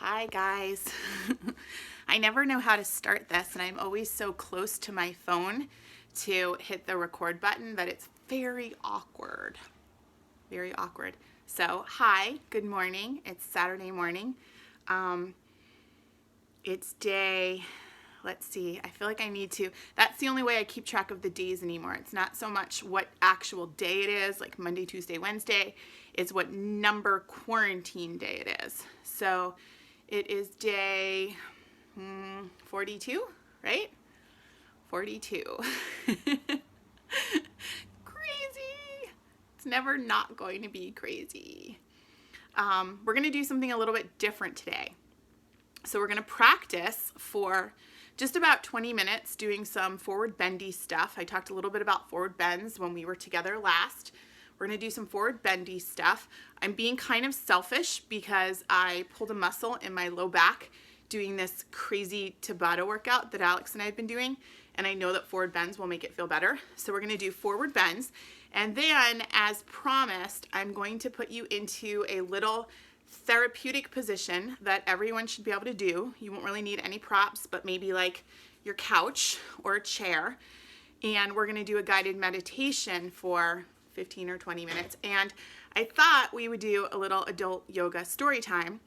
Hi guys. I never know how to start this and I'm always so close to my phone to hit the record button that it's very awkward. Very awkward. So, hi, good morning. It's Saturday morning. It's day, let's see, I feel like I need to, that's the only way I keep track of the days anymore. It's not so much what actual day it is, like Monday, Tuesday, Wednesday. It's what number quarantine day it is. So it is day 42, right? 42. Crazy. It's never not going to be crazy. We're going to do something a little bit different today. So we're going to practice for just about 20 minutes doing some forward bendy stuff. I talked a little bit about forward bends when we were together last. We're going to do some forward bendy stuff. I'm being kind of selfish because I pulled a muscle in my low back doing this crazy Tabata workout that Alex and I have been doing, and I know that forward bends will make it feel better. So we're going to do forward bends, and then as promised, I'm going to put you into a little therapeutic position that everyone should be able to do. You won't really need any props, but maybe like your couch or a chair. And we're going to do a guided meditation for 15 or 20 minutes. And I thought we would do a little adult yoga story time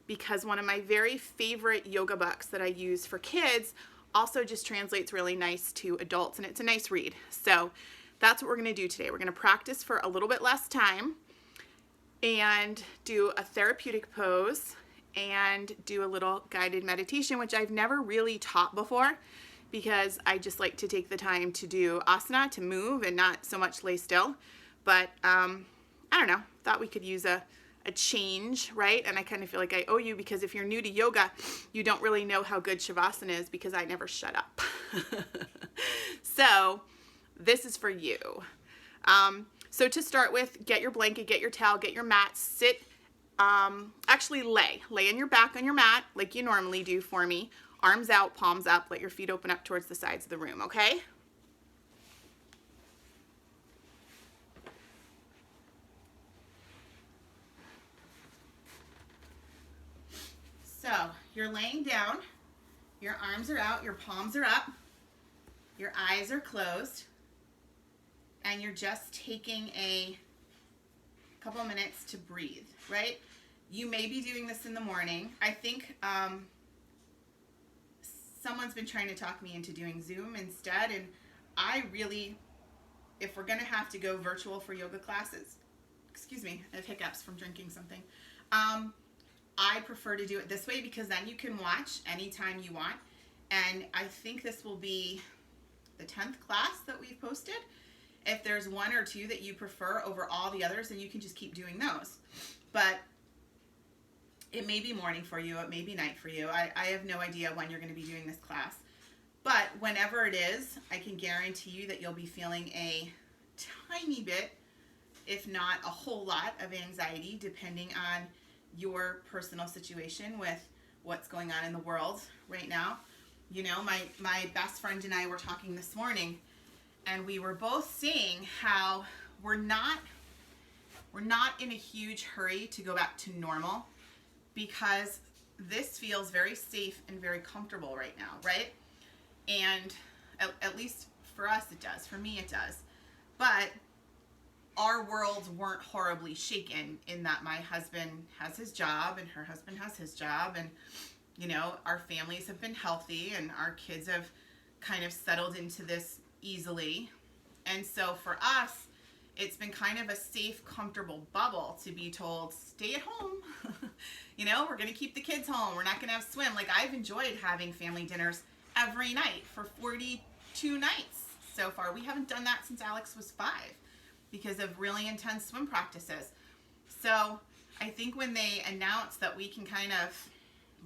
because one of my very favorite yoga books that I use for kids also just translates really nice to adults, and it's a nice read. So that's what we're going to do today. We're going to practice for a little bit less time and do a therapeutic pose and do a little guided meditation, which I've never really taught before because I just like to take the time to do asana, to move and not so much lay still. But I don't know, thought we could use a change, right? And I kind of feel like I owe you because if you're new to yoga, you don't really know how good Shavasana is because I never shut up. So this is for you. So to start with, get your blanket, get your towel, get your mat, sit, actually lay on your back on your mat like you normally do for me. Arms out, palms up, let your feet open up towards the sides of the room, okay? So you're laying down, your arms are out, your palms are up, your eyes are closed, and you're just taking a couple of minutes to breathe, right? You may be doing this in the morning. I think someone's been trying to talk me into doing Zoom instead, and I really, if we're gonna have to go virtual for yoga classes, excuse me, I have hiccups from drinking something. I prefer to do it this way because then you can watch anytime you want, and I think this will be the 10th class that we've posted. If there's one or two that you prefer over all the others, then you can just keep doing those. But it may be morning for you, it may be night for you. I have no idea when you're going to be doing this class. But whenever it is, I can guarantee you that you'll be feeling a tiny bit, if not a whole lot, of anxiety depending on your personal situation with what's going on in the world right now. You know, my best friend and I were talking this morning, and we were both saying how we're not in a huge hurry to go back to normal because this feels very safe and very comfortable right now, right? And at least for us it does. For me it does. But our worlds weren't horribly shaken in that my husband has his job and her husband has his job, and you know, our families have been healthy and our kids have kind of settled into this easily. And so for us, it's been kind of a safe, comfortable bubble to be told, stay at home. You know, we're going to keep the kids home. We're not going to have swim. Like, I've enjoyed having family dinners every night for 42 nights so far. We haven't done that since Alex was 5 because of really intense swim practices. So I think when they announced that we can kind of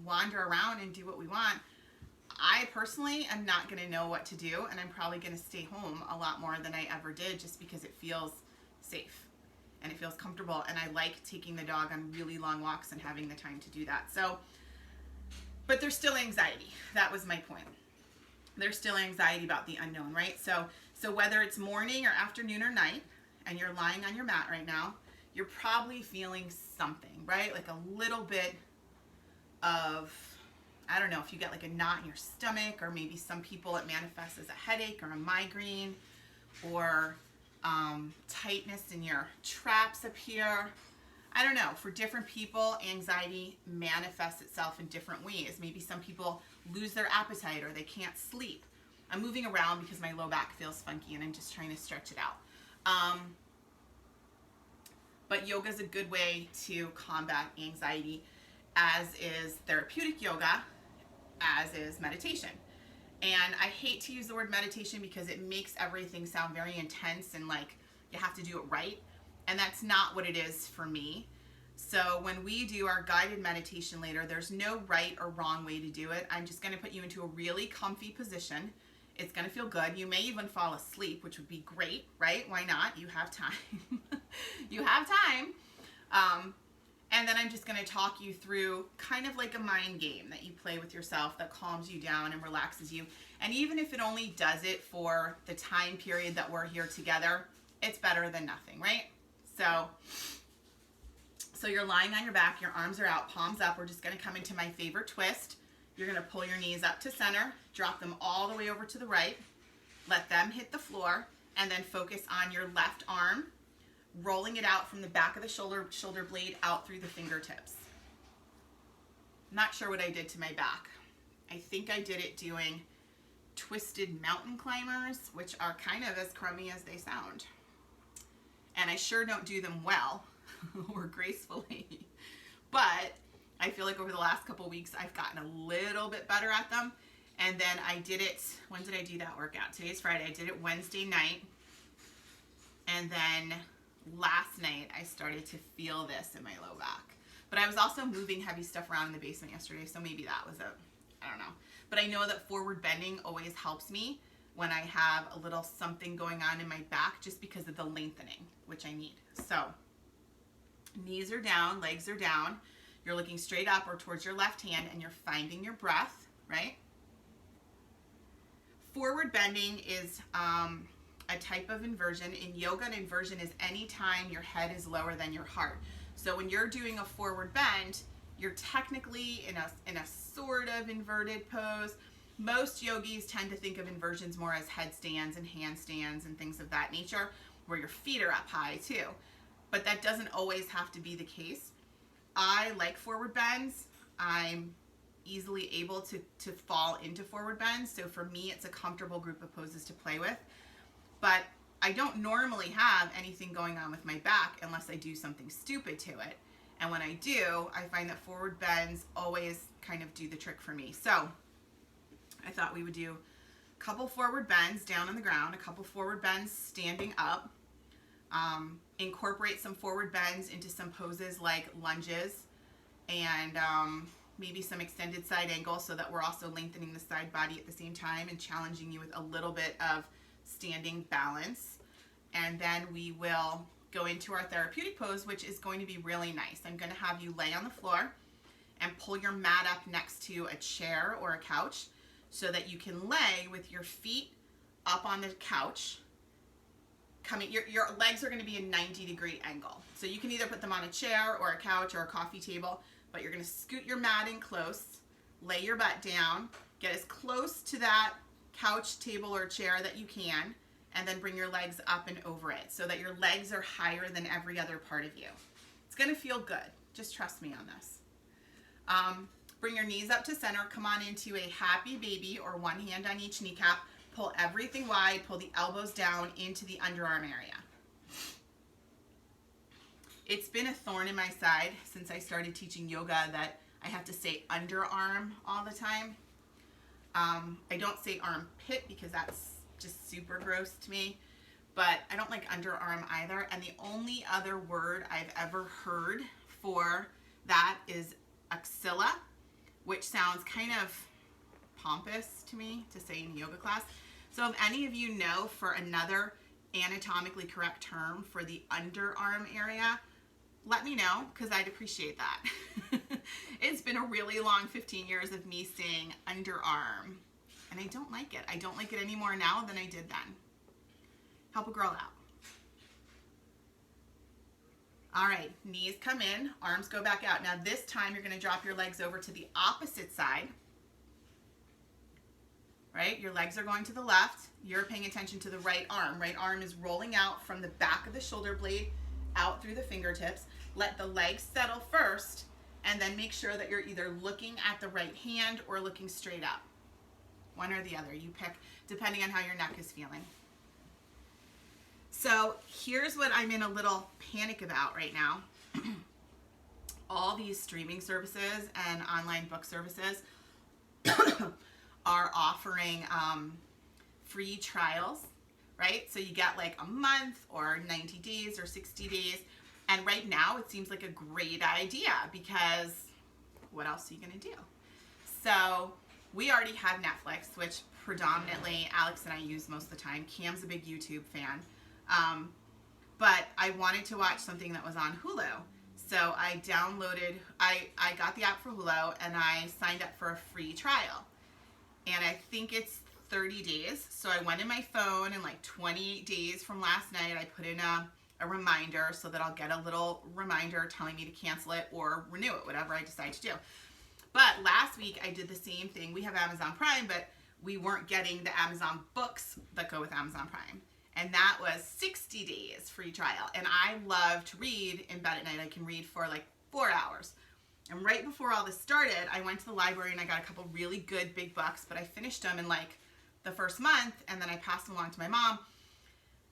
wander around and do what we want, I personally am not going to know what to do, and I'm probably going to stay home a lot more than I ever did just because it feels safe and it feels comfortable, and I like taking the dog on really long walks and having the time to do that. So, but there's still anxiety. That was my point. There's still anxiety about the unknown, right? So whether it's morning or afternoon or night, and you're lying on your mat right now, you're probably feeling something, right? Like a little bit of, I don't know, if you get like a knot in your stomach, or maybe some people it manifests as a headache or a migraine, or tightness in your traps up here. I don't know. For different people, anxiety manifests itself in different ways. Maybe some people lose their appetite or they can't sleep. I'm moving around because my low back feels funky and I'm just trying to stretch it out. But yoga is a good way to combat anxiety, as is therapeutic yoga, as is meditation. And I hate to use the word meditation because it makes everything sound very intense and like you have to do it right. And that's not what it is for me. So when we do our guided meditation later, there's no right or wrong way to do it. I'm just going to put you into a really comfy position. It's going to feel good. You may even fall asleep, which would be great, right? Why not? You have time. You have time. And then I'm just going to talk you through kind of like a mind game that you play with yourself that calms you down and relaxes you. And even if it only does it for the time period that we're here together, it's better than nothing, right? So you're lying on your back, your arms are out, palms up. We're just going to come into my favorite twist. You're going to pull your knees up to center, drop them all the way over to the right, let them hit the floor, and then focus on your left arm, rolling it out from the back of the shoulder blade out through the fingertips. Not sure what I did to my back. I think I did it doing twisted mountain climbers, which are kind of as crummy as they sound. And I sure don't do them well or gracefully. But I feel like over the last couple weeks, I've gotten a little bit better at them. And then I did it, when did I do that workout? Today's Friday. I did it Wednesday night. And then last night, I started to feel this in my low back. But I was also moving heavy stuff around in the basement yesterday, so maybe that was I don't know. But I know that forward bending always helps me when I have a little something going on in my back, just because of the lengthening, which I need. So knees are down, legs are down. You're looking straight up or towards your left hand, and you're finding your breath, right? Forward bending is a type of inversion. In yoga, an inversion is any time your head is lower than your heart. So when you're doing a forward bend, you're technically in a sort of inverted pose. Most yogis tend to think of inversions more as headstands and handstands and things of that nature, where your feet are up high too. But that doesn't always have to be the case. I like forward bends. I'm easily able to fall into forward bends. So for me, it's a comfortable group of poses to play with. But I don't normally have anything going on with my back unless I do something stupid to it. And when I do, I find that forward bends always kind of do the trick for me. So I thought we would do a couple forward bends down on the ground, a couple forward bends standing up, incorporate some forward bends into some poses like lunges, and maybe some extended side angle, so that we're also lengthening the side body at the same time and challenging you with a little bit of standing balance. And then we will go into our therapeutic pose, which is going to be really nice. I'm going to have you lay on the floor and pull your mat up next to a chair or a couch, so that you can lay with your feet up on the couch. Your legs are going to be a 90-degree angle. So you can either put them on a chair or a couch or a coffee table, but you're going to scoot your mat in close, lay your butt down, get as close to that couch, table, or chair that you can, and then bring your legs up and over it so that your legs are higher than every other part of you. It's going to feel good. Just trust me on this. Bring your knees up to center. Come on into a happy baby, or one hand on each kneecap. Pull everything wide. Pull the elbows down into the underarm area. It's been a thorn in my side since I started teaching yoga that I have to say underarm all the time. I don't say armpit because that's just super gross to me, but I don't like underarm either. And the only other word I've ever heard for that is axilla, which sounds kind of pompous to me to say in a yoga class. So if any of you know for another anatomically correct term for the underarm area, let me know, because I'd appreciate that. It's been a really long 15 years of me saying underarm, and I don't like it. I don't like it any more now than I did then. Help a girl All right, knees come in, arms go back out. Now this time you're going to drop your legs over to the opposite side. Right? Your legs are going to the left. You're paying attention to the right arm. Right arm is rolling out from the back of the shoulder blade out through the fingertips. Let the legs settle first, and then make sure that you're either looking at the right hand or looking straight up. One or the other. You pick depending on how your neck is feeling. So here's what I'm in a little panic about right now. All these streaming services and online book services are offering free trials, right? So you get like a month or 90 days or 60 days. And right now it seems like a great idea because what else are you going to do? So we already have Netflix, which predominantly Alex and I use most of the time. Cam's a big YouTube fan. But I wanted to watch something that was on Hulu. So I got the app for Hulu and I signed up for a free trial. And I think it's 30 days. So I went in my phone and like 28 days from last night, I put in a reminder so that I'll get a little reminder telling me to cancel it or renew it, whatever I decide to do. But last week I did the same thing. We have Amazon Prime, but we weren't getting the Amazon books that go with Amazon Prime. And that was 60 days free trial. And I love to read in bed at night. I can read for like 4 hours. And right before all this started, I went to the library and I got a couple really good big books, but I finished them in like the first month and then I passed them along to my mom.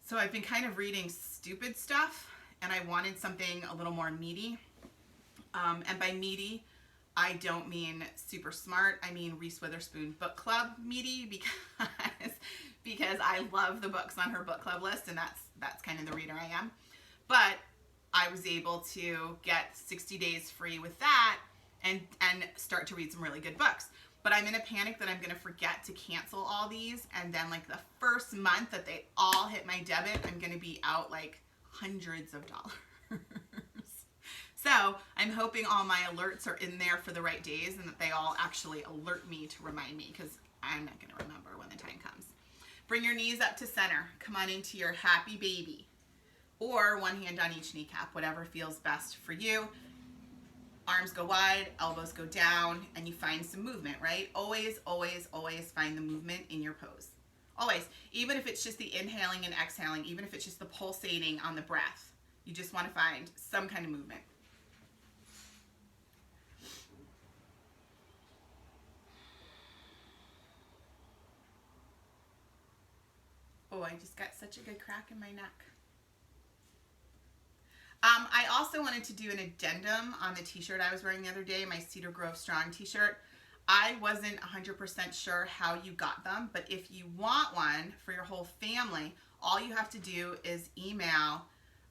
So I've been kind of reading stupid stuff and I wanted something a little more meaty. And by meaty, I don't mean super smart. I mean Reese Witherspoon book club meaty because I love the books on her book club list and that's kind of the reader I am. But I was able to get 60 days free with that and start to read some really good books. But I'm in a panic that I'm going to forget to cancel all these. And then like the first month that they all hit my debit, I'm going to be out like hundreds of dollars. So I'm hoping all my alerts are in there for the right days and that they all actually alert me to remind me because I'm not going to remember when the time comes. Bring your knees up to center. Come on into your happy baby. Or one hand on each kneecap, whatever feels best for you. Arms go wide, elbows go down, and you find some movement, right? Always, always, always find the movement in your pose. Always. Even if it's just the inhaling and exhaling, even if it's just the pulsating on the breath, you just want to find some kind of movement. Oh, I just got such a good crack in my neck. I also wanted to do an addendum on the t-shirt I was wearing the other day, my Cedar Grove Strong t-shirt. I wasn't 100% sure how you got them, but if you want one for your whole family, all you have to do is email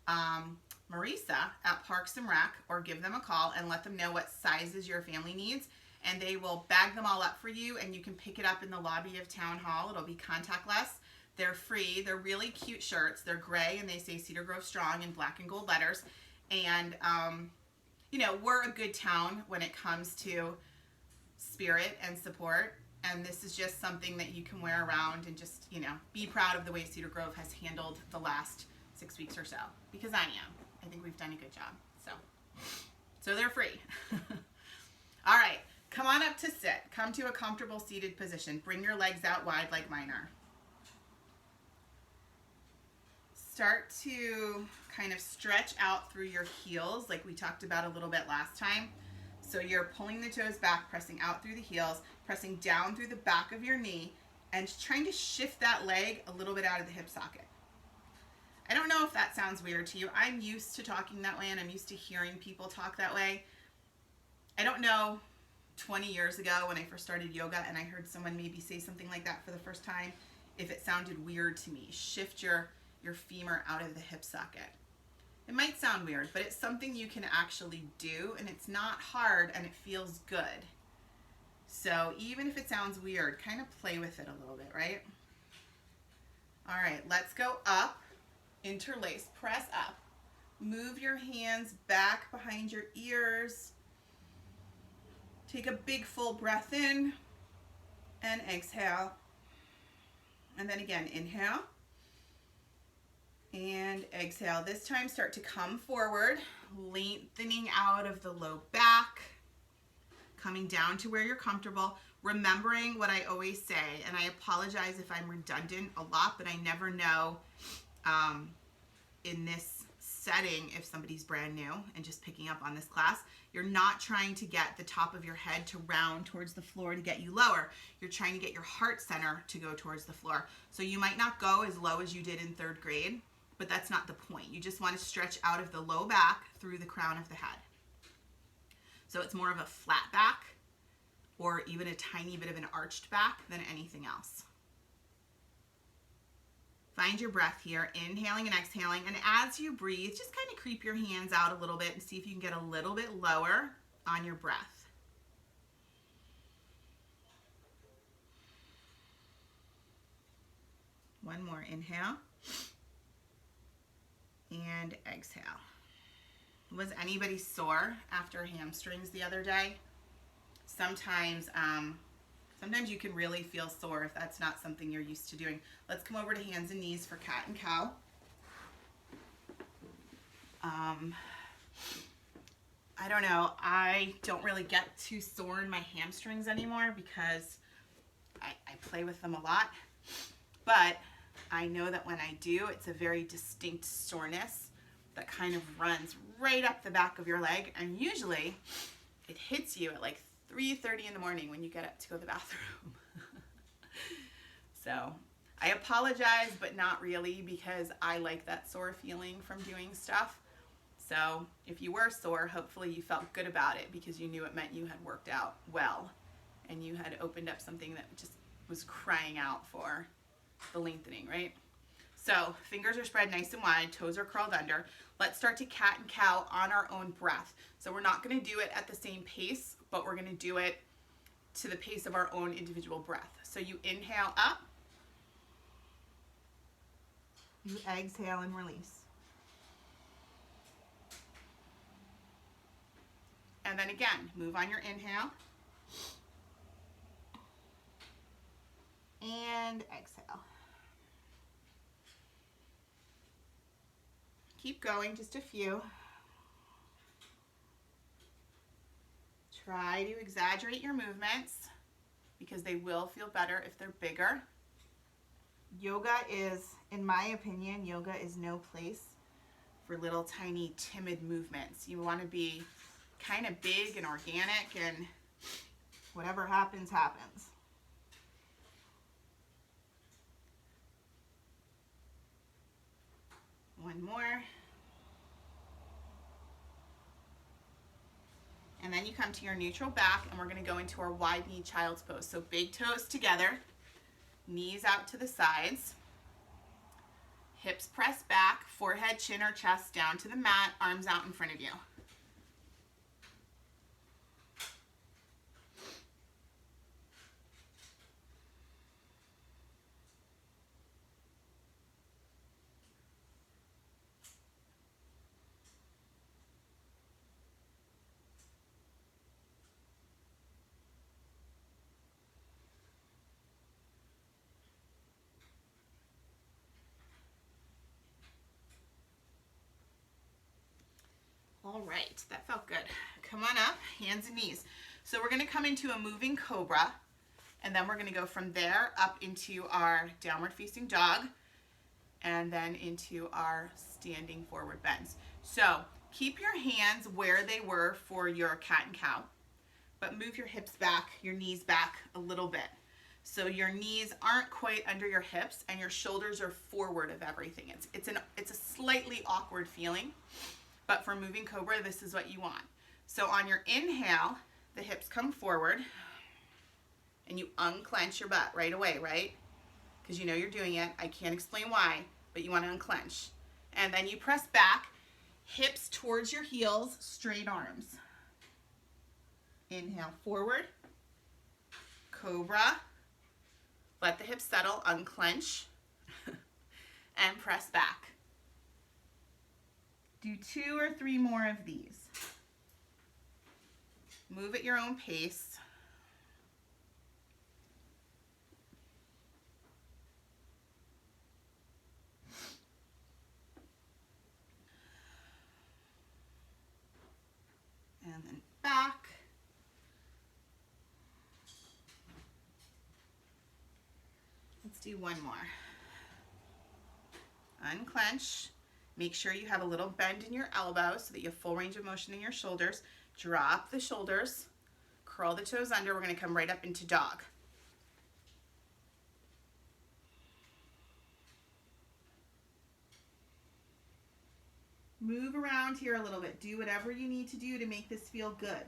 Marisa at Parks and Rec or give them a call and let them know what sizes your family needs, and they will bag them all up for you, and you can pick it up in the lobby of Town Hall. It'll be contactless. They're free. They're really cute shirts. They're gray and they say Cedar Grove Strong in black and gold letters. And, you know, we're a good town when it comes to spirit and support. And this is just something that you can wear around and just, you know, be proud of the way Cedar Grove has handled the last 6 weeks or so. Because I am. I think we've done a good job. So they're free. All right. Come on up to sit. Come to a comfortable seated position. Bring your legs out wide like mine are. Start to kind of stretch out through your heels like we talked about a little bit last time. So you're pulling the toes back, pressing out through the heels, pressing down through the back of your knee, and trying to shift that leg a little bit out of the hip socket. I don't know if that sounds weird to you. I'm used to talking that way and I'm used to hearing people talk that way. I don't know, 20 years ago when I first started yoga and I heard someone maybe say something like that for the first time, if it sounded weird to me. Shift your femur out of the hip socket. It might sound weird, but it's something you can actually do and it's not hard and it feels good. So even if it sounds weird, kind of play with it a little bit, right? All right, let's go up, interlace, press up. Move your hands back behind your ears. Take a big full breath in and exhale. And then again, inhale. And exhale. This time start to come forward, lengthening out of the low back, coming down to where you're comfortable, remembering what I always say, and I apologize if I'm redundant a lot, but I never know in this setting if somebody's brand new and just picking up on this class. You're not trying to get the top of your head to round towards the floor to get you lower. You're trying to get your heart center to go towards the floor. So you might not go as low as you did in 3rd grade, but that's not the point. You just want to stretch out of the low back through the crown of the head. So it's more of a flat back or even a tiny bit of an arched back than anything else. Find your breath here, inhaling and exhaling. And as you breathe, just kind of creep your hands out a little bit and see if you can get a little bit lower on your breath. One more, inhale and exhale. Was anybody sore after hamstrings the other day? Sometimes you can really feel sore if that's not something you're used to doing. Let's come over to hands and knees for cat and cow. I don't know. I don't really get too sore in my hamstrings anymore because I play with them a lot. But I know that when I do, it's a very distinct soreness that kind of runs right up the back of your leg. And usually it hits you at like 3:30 in the morning when you get up to go to the bathroom. So I apologize, but not really, because I like that sore feeling from doing stuff. So if you were sore, hopefully you felt good about it because you knew it meant you had worked out well and you had opened up something that just was crying out for the lengthening, right? So fingers are spread nice and wide, toes are curled under. Let's start to cat and cow on our own breath. So we're not going to do it at the same pace, but we're going to do it to the pace of our own individual breath. So you inhale up, you exhale and release. And then again, move on your inhale and exhale. Keep going, just a few. Try to exaggerate your movements because they will feel better if they're bigger. Yoga is, in my opinion, yoga is no place for little tiny timid movements. You want to be kind of big and organic, and whatever happens, happens. One more. And then you come to your neutral back, and we're going to go into our wide knee child's pose. So big toes together, knees out to the sides, hips pressed back, forehead, chin, or chest down to the mat, arms out in front of you. All right, that felt good. Come on up, hands and knees. So we're gonna come into a moving cobra, and then we're gonna go from there up into our downward facing dog, and then into our standing forward bends. So keep your hands where they were for your cat and cow, but move your hips back, your knees back a little bit. So your knees aren't quite under your hips and your shoulders are forward of everything. It's a slightly awkward feeling. But for moving cobra, this is what you want. So on your inhale, the hips come forward and you unclench your butt right away, right? Because you know you're doing it. I can't explain why, but you want to unclench. And then you press back, hips towards your heels, straight arms. Inhale forward, cobra. Let the hips settle, unclench, and press back. Do 2 or 3 more of these. Move at your own pace. do one more. Unclench. Make sure you have a little bend in your elbow so that you have full range of motion in your shoulders. Drop the shoulders, curl the toes under. We're going to come right up into dog. Move around here a little bit. Do whatever you need to do to make this feel good.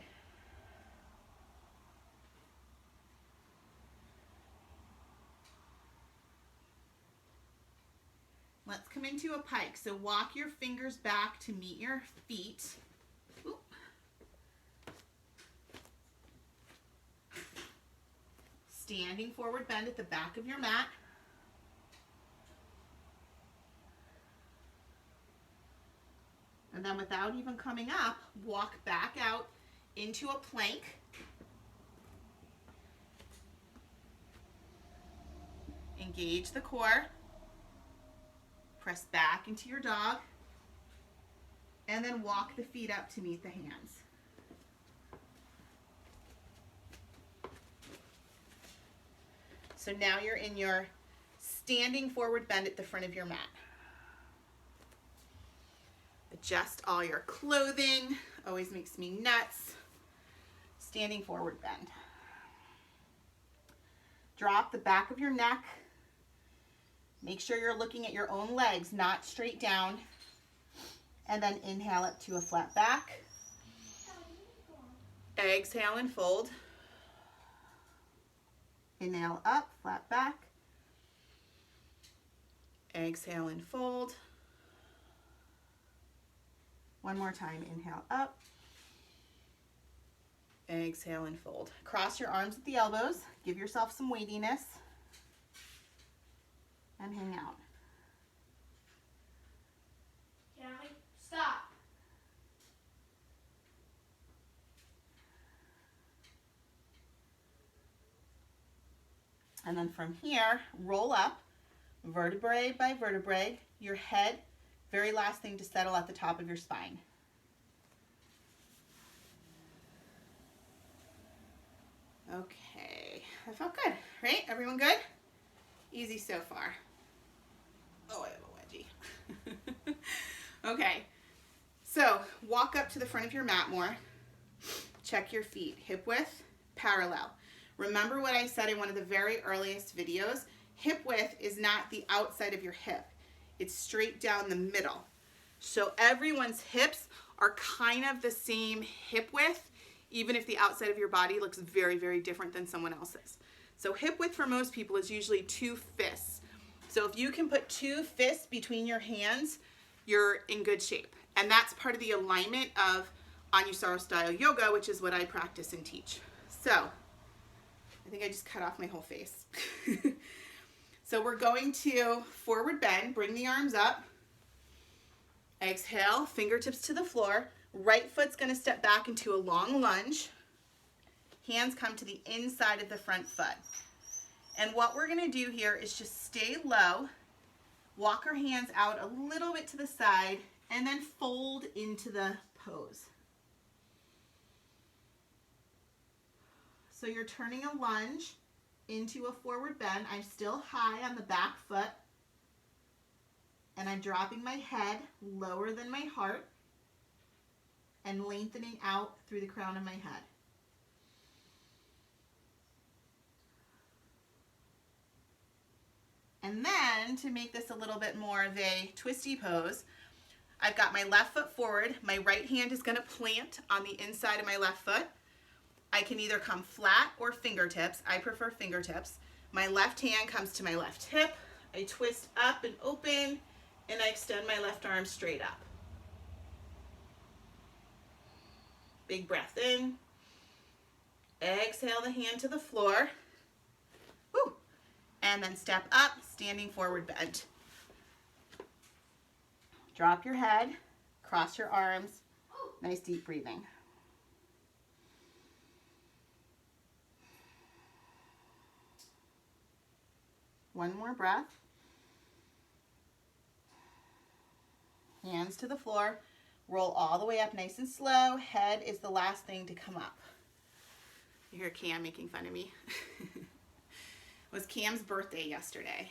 Let's come into a pike. So walk your fingers back to meet your feet. Oop. Standing forward bend at the back of your mat. And then without even coming up, walk back out into a plank. Engage the core. Press back into your dog. And then walk the feet up to meet the hands. So now you're in your standing forward bend at the front of your mat. Adjust all your clothing. Always makes me nuts. Standing forward bend. Drop the back of your neck. Make sure you're looking at your own legs, not straight down. And then inhale up to a flat back. Exhale and fold. Inhale up, flat back. Exhale and fold. One more time, inhale up. Exhale and fold. Cross your arms at the elbows. Give yourself some weightiness. And hang out. Cammy, stop. And then from here, roll up, vertebrae by vertebrae, your head, very last thing to settle at the top of your spine. Okay, that felt good, right? Everyone good? Easy so far. Oh, I have a wedgie. Okay, so walk up to the front of your mat more. Check your feet, hip width, parallel. Remember what I said in one of the very earliest videos? Hip width is not the outside of your hip. It's straight down the middle. So everyone's hips are kind of the same hip width, even if the outside of your body looks very, very different than someone else's. So hip width for most people is usually 2 fists. So if you can put 2 fists between your hands, you're in good shape. And that's part of the alignment of Anusara style yoga, which is what I practice and teach. So I think I just cut off my whole face. So we're going to forward bend, bring the arms up. Exhale, fingertips to the floor. Right foot's gonna step back into a long lunge. Hands come to the inside of the front foot. And what we're gonna do here is just stay low, walk our hands out a little bit to the side, and then fold into the pose. So you're turning a lunge into a forward bend. I'm still high on the back foot, and I'm dropping my head lower than my heart and lengthening out through the crown of my head. And then to make this a little bit more of a twisty pose, I've got my left foot forward. My right hand is gonna plant on the inside of my left foot. I can either come flat or fingertips. I prefer fingertips. My left hand comes to my left hip. I twist up and open, and I extend my left arm straight up. Big breath in. Exhale the hand to the floor. Woo. And then step up, standing forward bend. Drop your head, cross your arms. Nice deep breathing. One more breath. Hands to the floor. Roll all the way up nice and slow. Head is the last thing to come up. You hear Cam making fun of me. was Cam's birthday yesterday.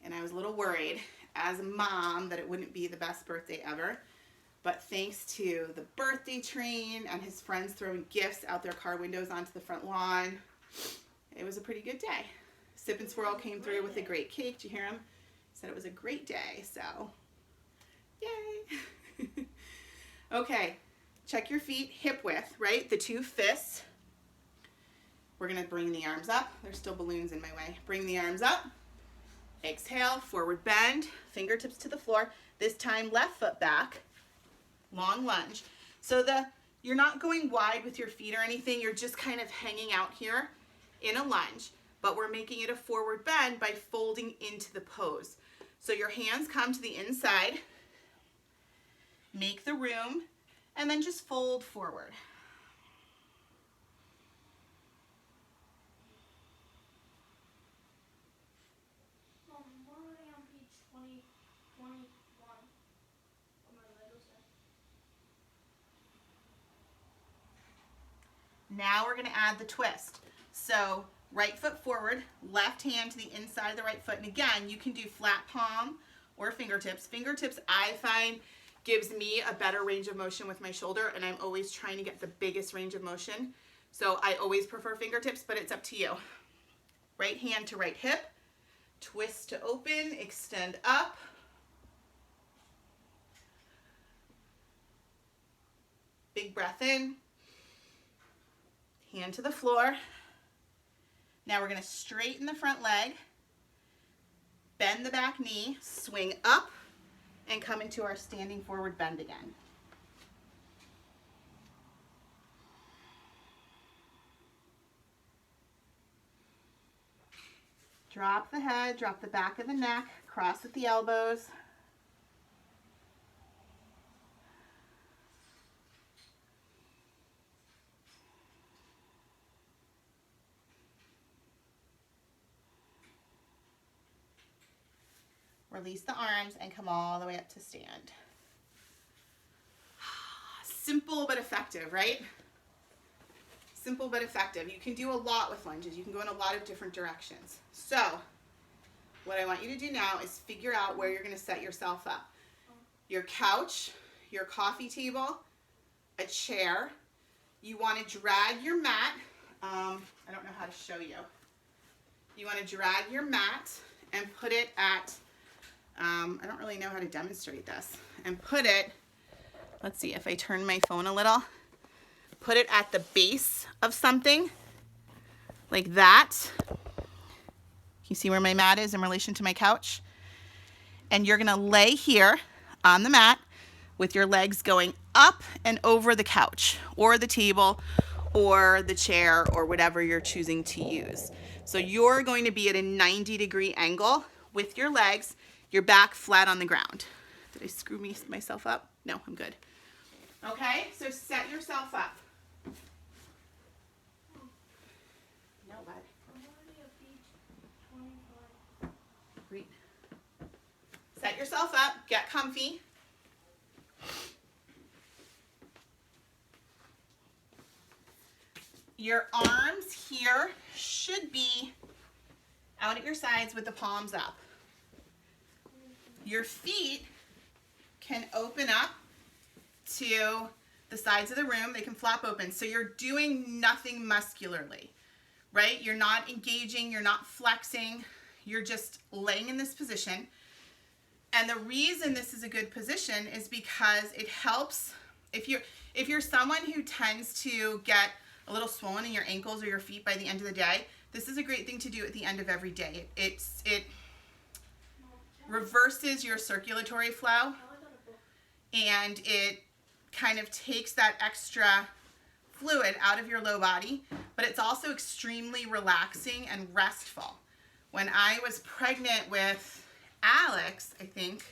And I was a little worried as a mom that it wouldn't be the best birthday ever. But thanks to the birthday train and his friends throwing gifts out their car windows onto the front lawn, it was a pretty good day. Sip and Swirl came through with a great cake. Did you hear him? He said it was a great day, so yay. Okay, check your feet hip width, right? The two fists. We're gonna bring the arms up. There's still balloons in my way. Bring the arms up. Exhale, forward bend, fingertips to the floor. This time left foot back, long lunge. So you're not going wide with your feet or anything. You're just kind of hanging out here in a lunge, but we're making it a forward bend by folding into the pose. So your hands come to the inside, make the room, and then just fold forward. Mom, we're already on page 20, 21. What my Lego said. Now we're gonna add the twist. So right foot forward, left hand to the inside of the right foot. And again, you can do flat palm or fingertips. Fingertips, I find, gives me a better range of motion with my shoulder, and I'm always trying to get the biggest range of motion. So I always prefer fingertips, but it's up to you. Right hand to right hip, twist to open, extend up. Big breath in. Hand to the floor. Now we're going to straighten the front leg, bend the back knee, swing up, and come into our standing forward bend again. Drop the head, drop the back of the neck, cross with the elbows. Release the arms and come all the way up to stand. Simple but effective, right? Simple but effective. You can do a lot with lunges. You can go in a lot of different directions. So what I want you to do now is figure out where you're going to set yourself up. Your couch, your coffee table, a chair. You want to drag your mat. I don't know how to show you. You want to drag your mat and put it at I don't really know how to demonstrate this. And put it, let's see if I turn my phone a little, put it at the base of something like that. You see where my mat is in relation to my couch? And you're gonna lay here on the mat with your legs going up and over the couch or the table or the chair or whatever you're choosing to use. So you're going to be at a 90-degree angle with your legs, your back flat on the ground. Did I screw myself up? No, I'm good. Okay, so set yourself up. No, bud. I'm already on page 25. Great. Set yourself up, get comfy. Your arms here should be out at your sides with the palms up. Your feet can open up to the sides of the room. They can flap open. So you're doing nothing muscularly, right? You're not engaging, you're not flexing. You're just laying in this position. And the reason this is a good position is because it helps if you're someone who tends to get a little swollen in your ankles or your feet by the end of the day. This is a great thing to do at the end of every day. It reverses your circulatory flow, and it kind of takes that extra fluid out of your low body, but it's also extremely relaxing and restful. When I was pregnant with Alex, I think,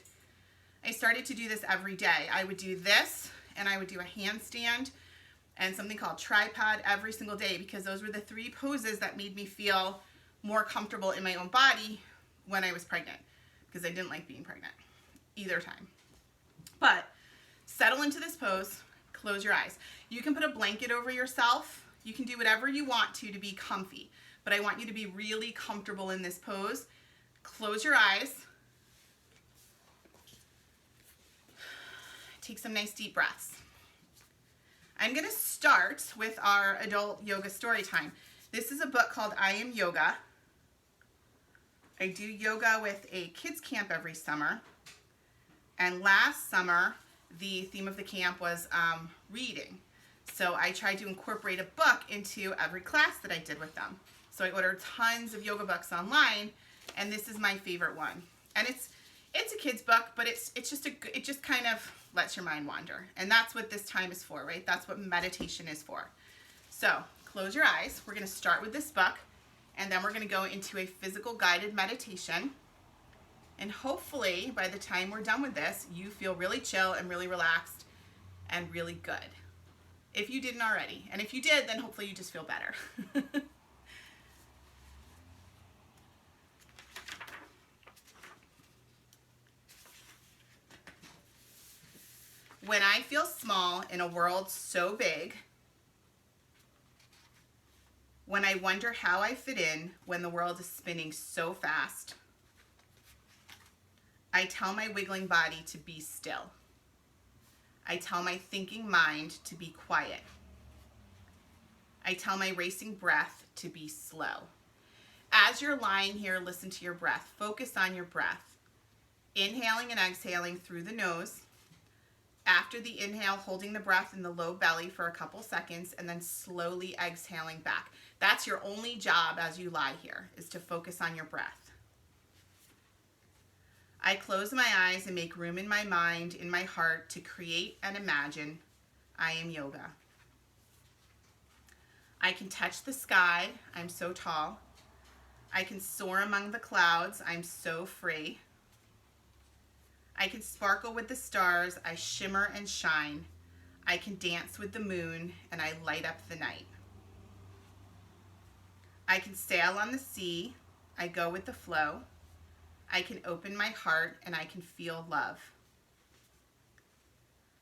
I started to do this every day. I would do this, and I would do a handstand and something called tripod every single day, because those were the three poses that made me feel more comfortable in my own body when I was pregnant, because I didn't like being pregnant either time. But settle into this pose, close your eyes. You can put a blanket over yourself. You can do whatever you want to be comfy, but I want you to be really comfortable in this pose. Close your eyes. Take some nice deep breaths. I'm going to start with our adult yoga story time. This is a book called I Am Yoga. I do yoga with a kids camp every summer. And last summer, the theme of the camp was reading. So I tried to incorporate a book into every class that I did with them. So I ordered tons of yoga books online, and this is my favorite one. And it's a kid's book, but it just kind of lets your mind wander. And that's what this time is for, right? That's what meditation is for. So close your eyes. We're going to start with this book, and then we're going to go into a physical guided meditation. And hopefully, by the time we're done with this, you feel really chill and really relaxed and really good. If you didn't already. And if you did, then hopefully you just feel better. When I feel small in a world so big, when I wonder how I fit in when the world is spinning so fast, I tell my wiggling body to be still. I tell my thinking mind to be quiet. I tell my racing breath to be slow. As you're lying here, listen to your breath. Focus on your breath. Inhaling and exhaling through the nose. After the inhale, holding the breath in the low belly for a couple seconds, and then slowly exhaling back. That's your only job as you lie here, is to focus on your breath. I close my eyes and make room in my mind, in my heart, to create and imagine I am yoga. I can touch the sky, I'm so tall. I can soar among the clouds, I'm so free. I can sparkle with the stars, I shimmer and shine. I can dance with the moon, and I light up the night. I can sail on the sea, I go with the flow. I can open my heart, and I can feel love.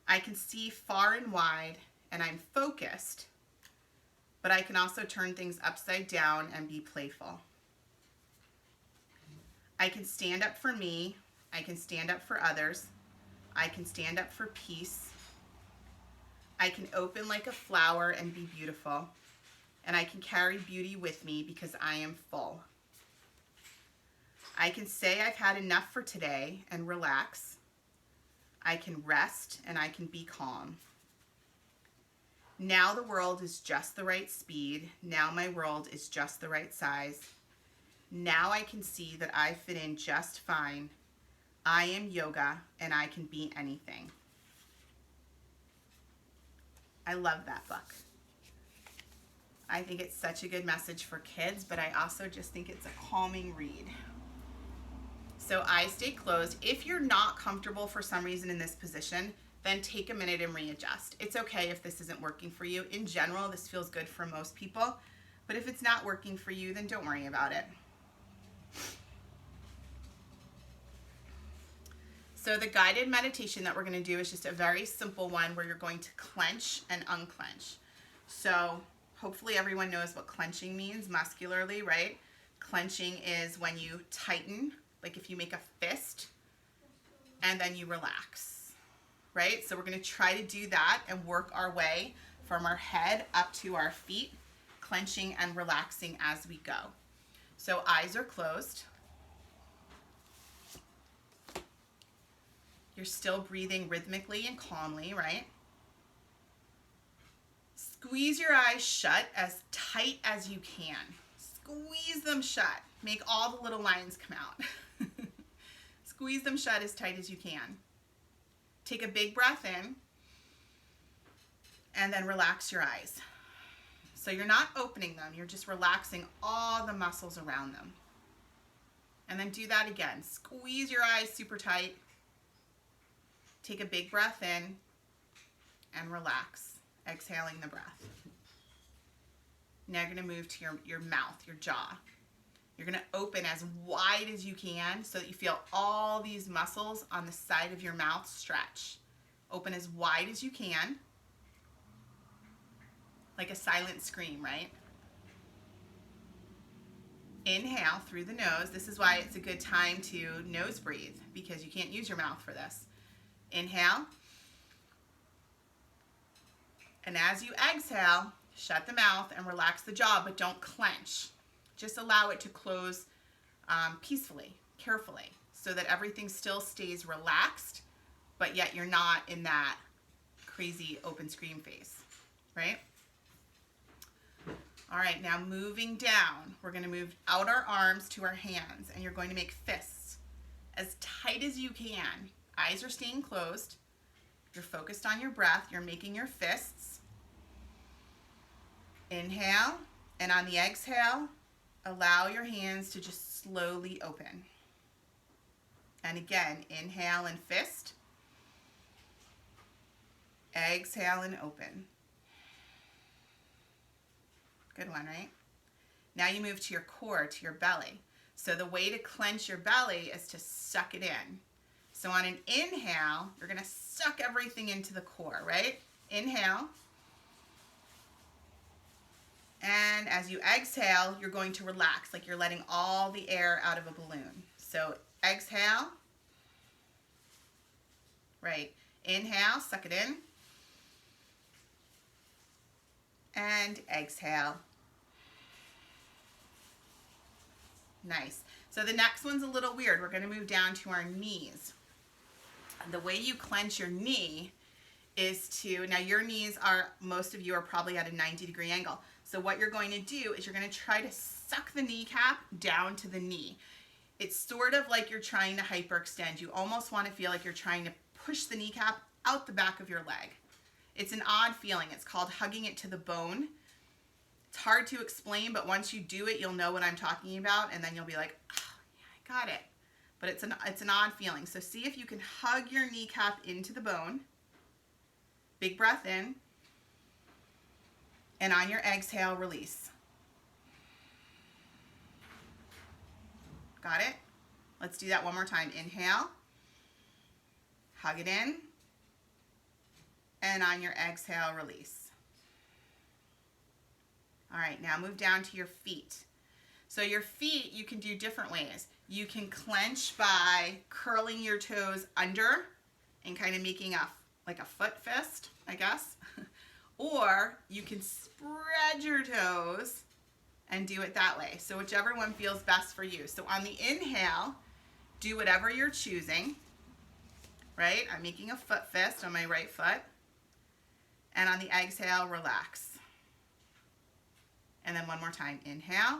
I can see far and wide, and I'm focused, but I can also turn things upside down and be playful. I can stand up for me, I can stand up for others. I can stand up for peace. I can open like a flower and be beautiful. And I can carry beauty with me because I am full. I can say I've had enough for today and relax. I can rest and I can be calm. Now the world is just the right speed. Now my world is just the right size. Now I can see that I fit in just fine. I am yoga, and I can be anything. I love that book. I think it's such a good message for kids, but I also just think it's a calming read. So eyes stay closed. If you're not comfortable for some reason in this position, then take a minute and readjust. It's okay if this isn't working for you. In general, this feels good for most people, but if it's not working for you, then don't worry about it. So the guided meditation that we're going to do is just a very simple one where you're going to clench and unclench. So hopefully everyone knows what clenching means muscularly, right? Clenching is when you tighten, like if you make a fist, and then you relax, right? So we're going to try to do that and work our way from our head up to our feet, clenching and relaxing as we go. So eyes are closed. You're still breathing rhythmically and calmly, right? Squeeze your eyes shut as tight as you can. Squeeze them shut. Make all the little lines come out. Squeeze them shut as tight as you can. Take a big breath in and then relax your eyes. So you're not opening them, you're just relaxing all the muscles around them. And then do that again. Squeeze your eyes super tight. Take a big breath in and relax, exhaling the breath. Now you're going to move to your mouth, your jaw. You're going to open as wide as you can so that you feel all these muscles on the side of your mouth stretch. Open as wide as you can, like a silent scream, right? Inhale through the nose. This is why it's a good time to nose breathe, because you can't use your mouth for this. Inhale. And as you exhale, shut the mouth and relax the jaw, but don't clench. Just allow it to close peacefully, carefully, so that everything still stays relaxed, but yet you're not in that crazy open scream face, right? All right, now moving down, we're going to move out our arms to our hands, and you're going to make fists as tight as you can. Eyes are staying closed. You're focused on your breath. You're making your fists. Inhale, and on the exhale, allow your hands to just slowly open. And again, inhale and fist. Exhale and open. Good one, right? Now you move to your core, to your belly. So the way to clench your belly is to suck it in. So on an inhale, you're going to suck everything into the core, right? Inhale. And as you exhale, you're going to relax, like you're letting all the air out of a balloon. So exhale. Right. Inhale, suck it in. And exhale. Nice. So the next one's a little weird. We're going to move down to our knees. The way you clench your knee is to, now your knees are, most of you are probably at a 90-degree angle. So what you're going to do is you're going to try to suck the kneecap down to the knee. It's sort of like you're trying to hyperextend. You almost want to feel like you're trying to push the kneecap out the back of your leg. It's an odd feeling. It's called hugging it to the bone. It's hard to explain, but once you do it, you'll know what I'm talking about, and then you'll be like, oh, yeah, I got it. But it's an odd feeling. So see if you can hug your kneecap into the bone. Big breath in. And on your exhale, release. Got it? Let's do that one more time. Inhale. Hug it in. And on your exhale, release. All right, now move down to your feet. So your feet, you can do different ways. You can clench by curling your toes under and kind of making like a foot fist, I guess. Or you can spread your toes and do it that way. So whichever one feels best for you. So on the inhale, do whatever you're choosing, right? I'm making a foot fist on my right foot. And on the exhale, relax. And then one more time. Inhale.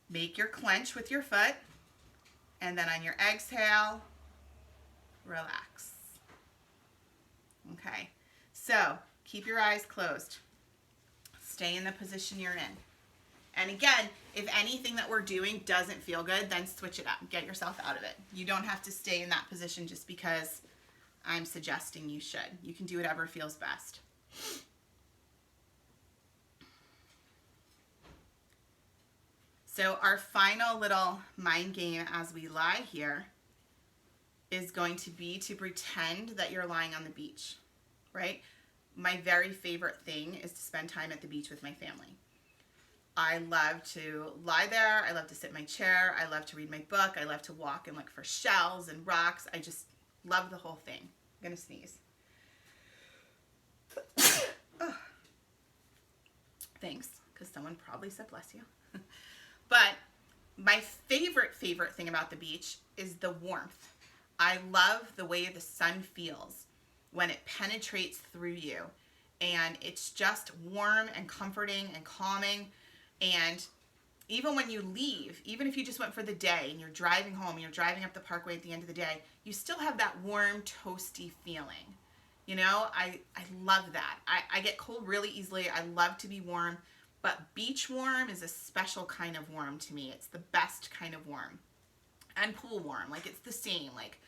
Make your clench with your foot. And then on your exhale, relax. Okay. So keep your eyes closed. Stay in the position you're in. And again, if anything that we're doing doesn't feel good, then switch it up. Get yourself out of it. You don't have to stay in that position just because I'm suggesting you should. You can do whatever feels best. So our final little mind game as we lie here is going to be to pretend that you're lying on the beach, right? My very favorite thing is to spend time at the beach with my family. I love to lie there. I love to sit in my chair. I love to read my book. I love to walk and look for shells and rocks. I just love the whole thing. I'm going to sneeze. Oh. Thanks, because someone probably said bless you. But my favorite thing about the beach is the warmth. I love the way the sun feels when it penetrates through you. And it's just warm and comforting and calming. And even when you leave, even if you just went for the day and you're driving home, and you're driving up the parkway at the end of the day, you still have that warm, toasty feeling. You know, I love that. I get cold really easily. I love to be warm. But beach warm is a special kind of warm to me. It's the best kind of warm. And pool warm, like it's the same. Like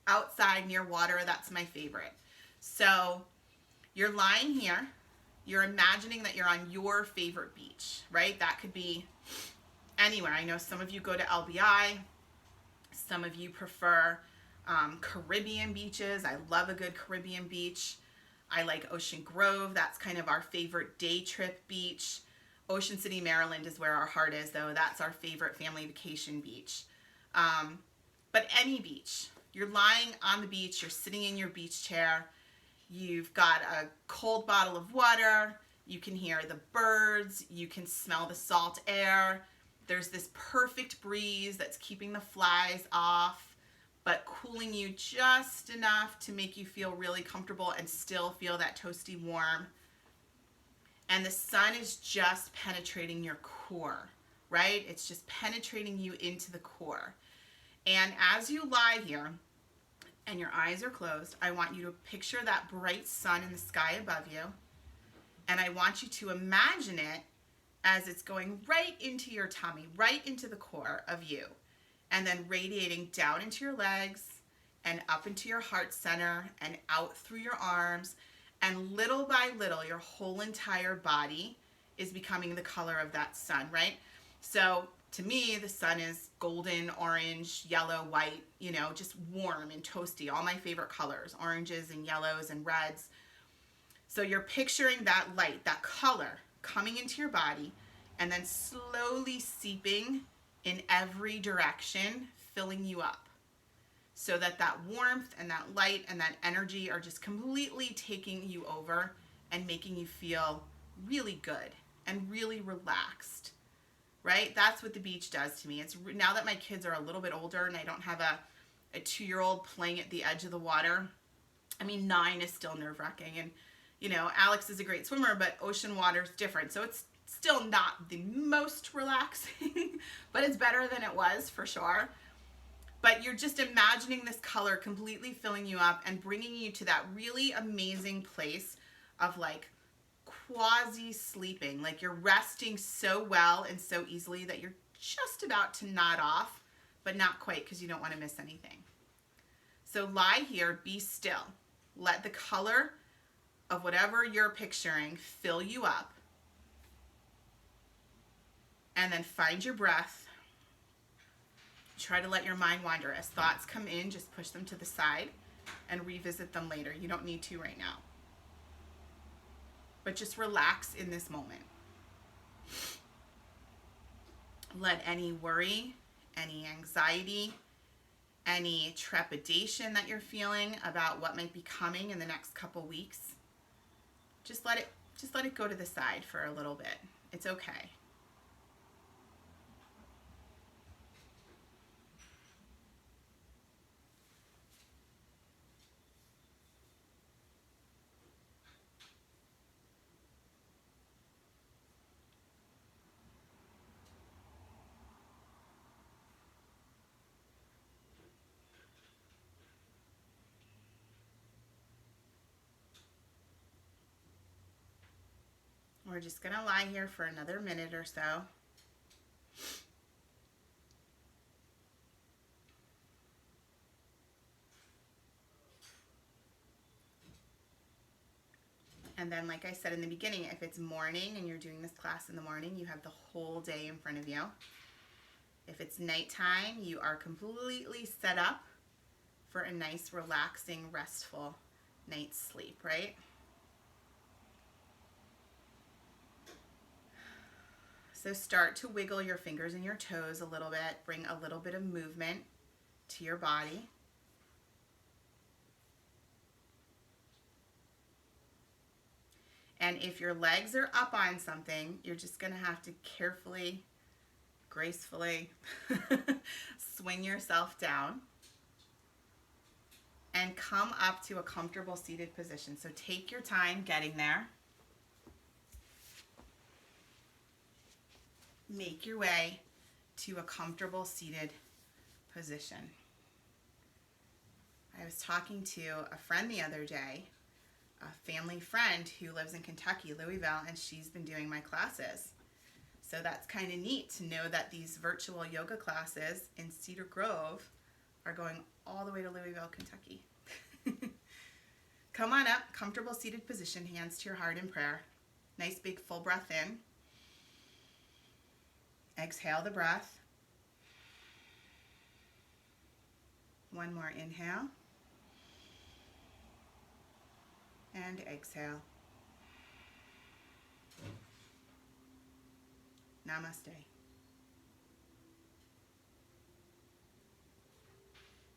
outside near water, that's my favorite. So you're lying here. You're imagining that you're on your favorite beach, right? That could be anywhere. I know some of you go to LBI. Some of you prefer Caribbean beaches. I love a good Caribbean beach. I like Ocean Grove. That's kind of our favorite day trip beach. Ocean City, Maryland is where our heart is, though. That's our favorite family vacation beach. But any beach, you're lying on the beach, you're sitting in your beach chair, you've got a cold bottle of water, you can hear the birds, you can smell the salt air. There's this perfect breeze that's keeping the flies off, but cooling you just enough to make you feel really comfortable and still feel that toasty warm. And the sun is just penetrating your core, right? It's just penetrating you into the core. And as you lie here and your eyes are closed, I want you to picture that bright sun in the sky above you. And I want you to imagine it as it's going right into your tummy, right into the core of you, and then radiating down into your legs and up into your heart center and out through your arms. And little by little, your whole entire body is becoming the color of that sun, right? So to me, the sun is golden, orange, yellow, white, you know, just warm and toasty. All my favorite colors, oranges and yellows and reds. So you're picturing that light, that color coming into your body and then slowly seeping in every direction, filling you up. So that warmth and that light and that energy are just completely taking you over and making you feel really good and really relaxed, right? That's what the beach does to me. It's now that my kids are a little bit older and I don't have a 2-year-old playing at the edge of the water. I mean, 9 is still nerve-wracking, and you know, Alex is a great swimmer, but ocean water is different. So it's still not the most relaxing, but it's better than it was for sure. But you're just imagining this color completely filling you up and bringing you to that really amazing place of like quasi sleeping. Like you're resting so well and so easily that you're just about to nod off, but not quite because you don't want to miss anything. So lie here, be still. Let the color of whatever you're picturing fill you up. And then find your breath. Try to let your mind wander. As thoughts come in, just push them to the side and revisit them later. You don't need to right now. But just relax in this moment. Let any worry, any anxiety, any trepidation that you're feeling about what might be coming in the next couple weeks, just let it go to the side for a little bit. It's okay. We're just going to lie here for another minute or so. And then, like I said in the beginning, if it's morning and you're doing this class in the morning, you have the whole day in front of you. If it's nighttime, you are completely set up for a nice, relaxing, restful night's sleep, right? So start to wiggle your fingers and your toes a little bit. Bring a little bit of movement to your body. And if your legs are up on something, you're just going to have to carefully, gracefully swing yourself down and come up to a comfortable seated position. So take your time getting there. Make your way to a comfortable seated position. I was talking to a friend the other day, a family friend who lives in Kentucky, Louisville, and she's been doing my classes. So that's kind of neat to know that these virtual yoga classes in Cedar Grove are going all the way to Louisville, Kentucky. Come on up, comfortable seated position, hands to your heart in prayer. Nice big full breath in. Exhale the breath. One more inhale. And exhale. Namaste.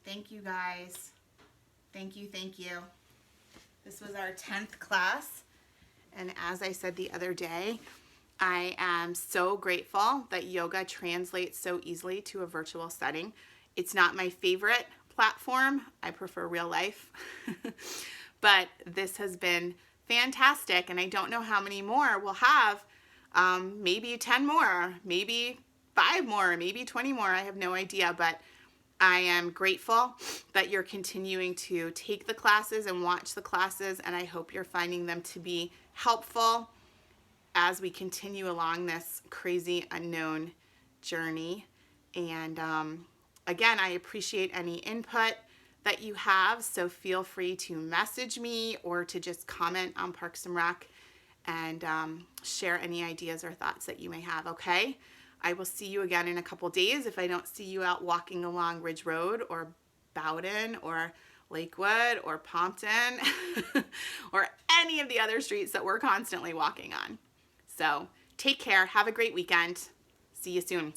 Thank you, guys. Thank you, thank you. This was our 10th class. And as I said the other day, I am so grateful that yoga translates so easily to a virtual setting. It's not my favorite platform. I prefer real life. But this has been fantastic, and I don't know how many more we'll have. Maybe 10 more, maybe 5 more, maybe 20 more. I have no idea, but I am grateful that you're continuing to take the classes and watch the classes, and I hope you're finding them to be helpful as we continue along this crazy unknown journey. And again, I appreciate any input that you have, so feel free to message me or to just comment on Parks and Rec and share any ideas or thoughts that you may have, okay? I will see you again in a couple days if I don't see you out walking along Ridge Road or Bowden or Lakewood or Pompton or any of the other streets that we're constantly walking on. So take care. Have a great weekend. See you soon.